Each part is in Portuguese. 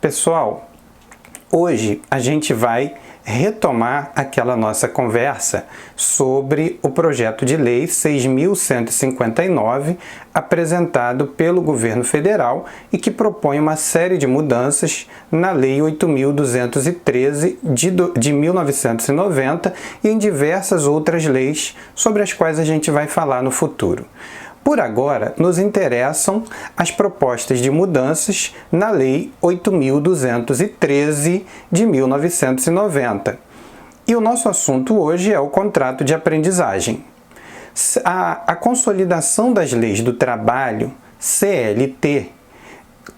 Pessoal, hoje a gente vai retomar aquela nossa conversa sobre o projeto de lei 6.159 apresentado pelo governo federal e que propõe uma série de mudanças na lei 8.213 de 1990 e em diversas outras leis sobre as quais a gente vai falar no futuro. Por agora, nos interessam as propostas de mudanças na Lei 8.213 de 1990. E o nosso assunto hoje é o contrato de aprendizagem. A consolidação das leis do trabalho, CLT,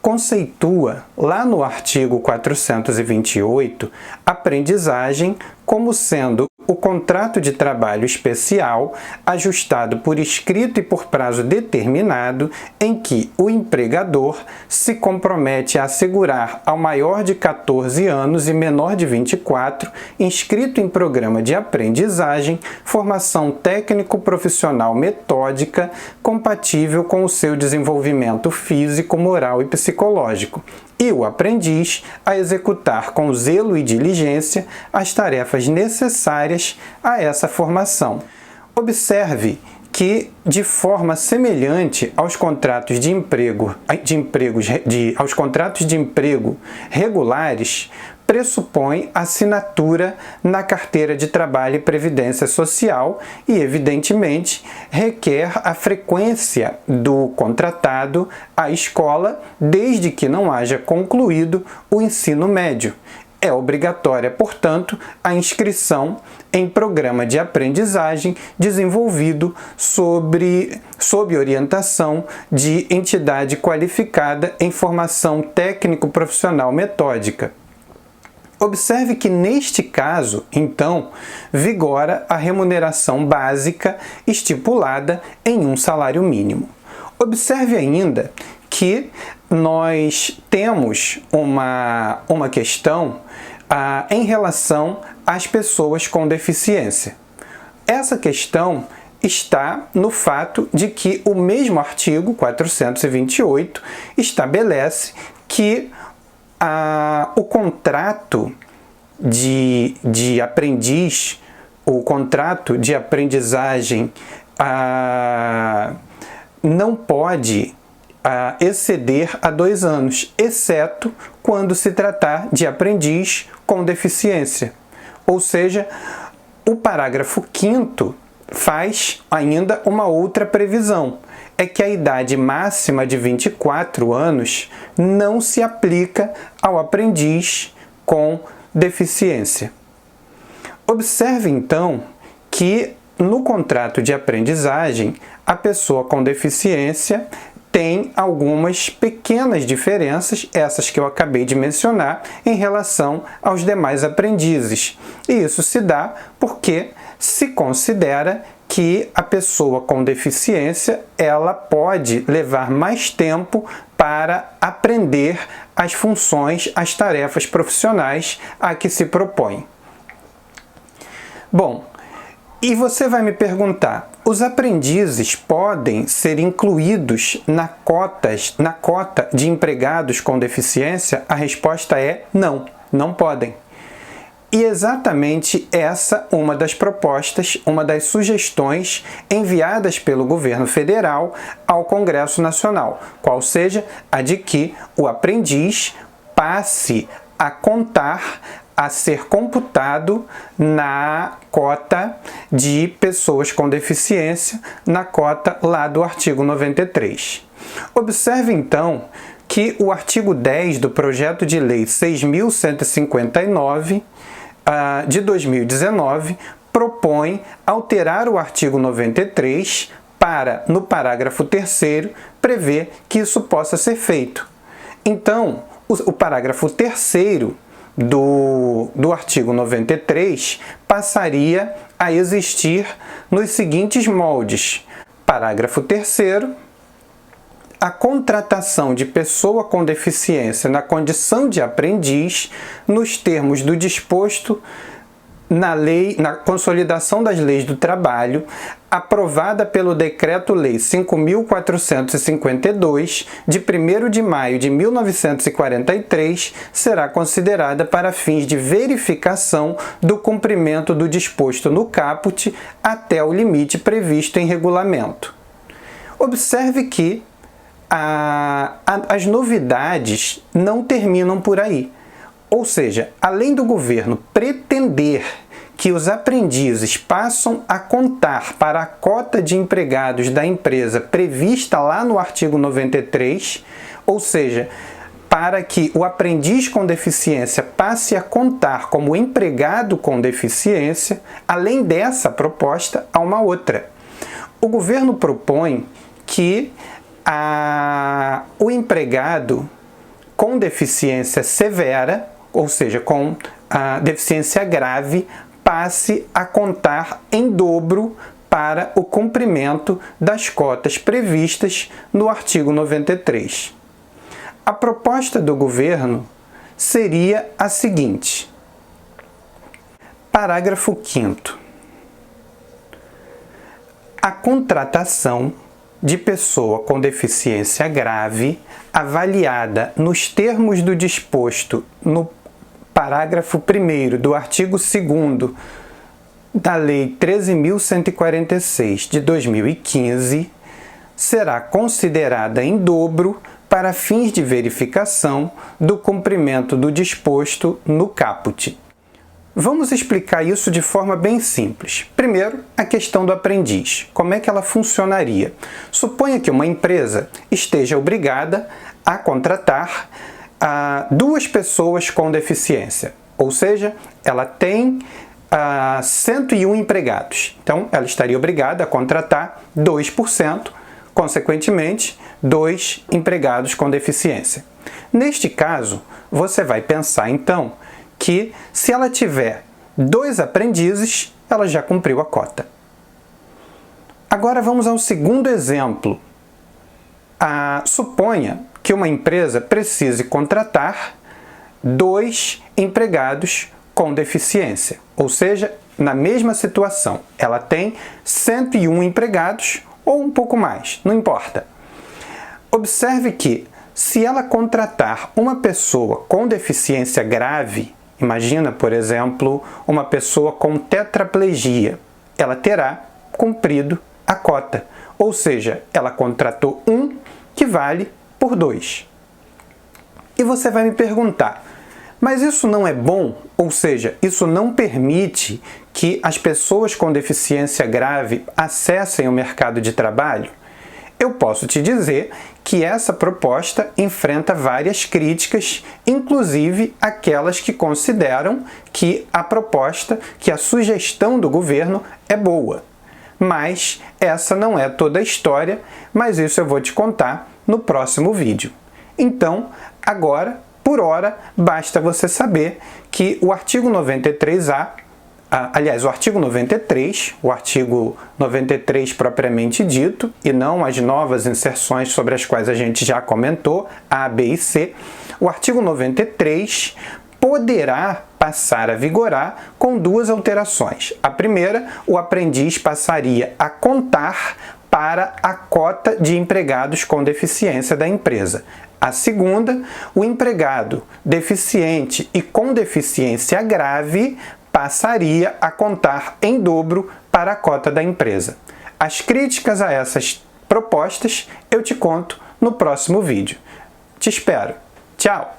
conceitua, lá no artigo 428, aprendizagem como sendo o contrato de trabalho especial, ajustado por escrito e por prazo determinado, em que o empregador se compromete a assegurar ao maior de 14 anos e menor de 24, inscrito em programa de aprendizagem, formação técnico-profissional metódica compatível com o seu desenvolvimento físico, moral e psicológico, e o aprendiz a executar com zelo e diligência as tarefas necessárias a essa formação. Observe que, de forma semelhante aos contratos de emprego regulares, pressupõe assinatura na carteira de trabalho e previdência social e, evidentemente, requer a frequência do contratado à escola desde que não haja concluído o ensino médio. É obrigatória, portanto, a inscrição em programa de aprendizagem desenvolvido sob orientação de entidade qualificada em formação técnico-profissional metódica. Observe que, neste caso, então, vigora a remuneração básica estipulada em um salário mínimo. Observe ainda que nós temos uma questão em relação às pessoas com deficiência. Essa questão está no fato de que o mesmo artigo 428 estabelece que o contrato de aprendiz, o contrato de aprendizagem não pode exceder a 2 anos, exceto quando se tratar de aprendiz com deficiência. Ou seja, o parágrafo 5º faz ainda uma outra previsão, é que a idade máxima de 24 anos não se aplica ao aprendiz com deficiência. Observe, então, que no contrato de aprendizagem, a pessoa com deficiência tem algumas pequenas diferenças, essas que eu acabei de mencionar, em relação aos demais aprendizes. E isso se dá porque se considera que a pessoa com deficiência ela pode levar mais tempo para aprender as funções, as tarefas profissionais a que se propõe. Bom, e você vai me perguntar, os aprendizes podem ser incluídos na cota de empregados com deficiência? A resposta é não, não podem. E exatamente essa uma das propostas, uma das sugestões enviadas pelo governo federal ao Congresso Nacional, qual seja a de que o aprendiz passe a contar, a ser computado na cota de pessoas com deficiência, na cota lá do artigo 93. Observe, então, que o artigo 10 do projeto de lei 6.159 de 2019 propõe alterar o artigo 93 para, no parágrafo 3º, prever que isso possa ser feito. Então, o parágrafo 3º do artigo 93 passaria a existir nos seguintes moldes. Parágrafo 3º. A contratação de pessoa com deficiência na condição de aprendiz, nos termos do disposto na Consolidação das Leis do Trabalho, aprovada pelo Decreto-Lei 5.452, de 1º de maio de 1943, será considerada para fins de verificação do cumprimento do disposto no caput até o limite previsto em regulamento. Observe que as novidades não terminam por aí. Ou seja, além do governo pretender que os aprendizes passam a contar para a cota de empregados da empresa prevista lá no artigo 93, ou seja, para que o aprendiz com deficiência passe a contar como empregado com deficiência, além dessa proposta, há uma outra. O governo propõe que o empregado com deficiência severa, ou seja, com a deficiência grave, passe a contar em dobro para o cumprimento das cotas previstas no artigo 93. A proposta do governo seria a seguinte: parágrafo 5º. A contratação de pessoa com deficiência grave, avaliada nos termos do disposto no parágrafo 1º do artigo 2º da Lei 13.146 de 2015, será considerada em dobro para fins de verificação do cumprimento do disposto no caput. Vamos explicar isso de forma bem simples. Primeiro, a questão do aprendiz. Como é que ela funcionaria? Suponha que uma empresa esteja obrigada a contratar 2 pessoas com deficiência, ou seja, ela tem 101 empregados. Então, ela estaria obrigada a contratar 2%, consequentemente, 2 empregados com deficiência. Neste caso, você vai pensar, então, que se ela tiver 2 aprendizes, ela já cumpriu a cota. Agora vamos ao segundo exemplo. Suponha que uma empresa precise contratar 2 empregados com deficiência, ou seja, na mesma situação, ela tem 101 empregados ou um pouco mais, não importa. Observe que, se ela contratar uma pessoa com deficiência grave, imagina, por exemplo, uma pessoa com tetraplegia, ela terá cumprido a cota, ou seja, ela contratou 1 que vale por 2. E você vai me perguntar, mas isso não é bom? Ou seja, isso não permite que as pessoas com deficiência grave acessem o mercado de trabalho? Eu posso te dizer que essa proposta enfrenta várias críticas, inclusive aquelas que consideram que a sugestão do governo é boa. Mas essa não é toda a história, mas isso eu vou te contar no próximo vídeo. Então, agora, por hora, basta você saber que o artigo 93A, o artigo 93, o artigo 93 propriamente dito, e não as novas inserções sobre as quais a gente já comentou, A, B e C, o artigo 93 poderá passar a vigorar com 2 alterações. A primeira, o aprendiz passaria a contar para a cota de empregados com deficiência da empresa. A segunda, o empregado deficiente e com deficiência grave passaria a contar em dobro para a cota da empresa. As críticas a essas propostas eu te conto no próximo vídeo. Te espero. Tchau!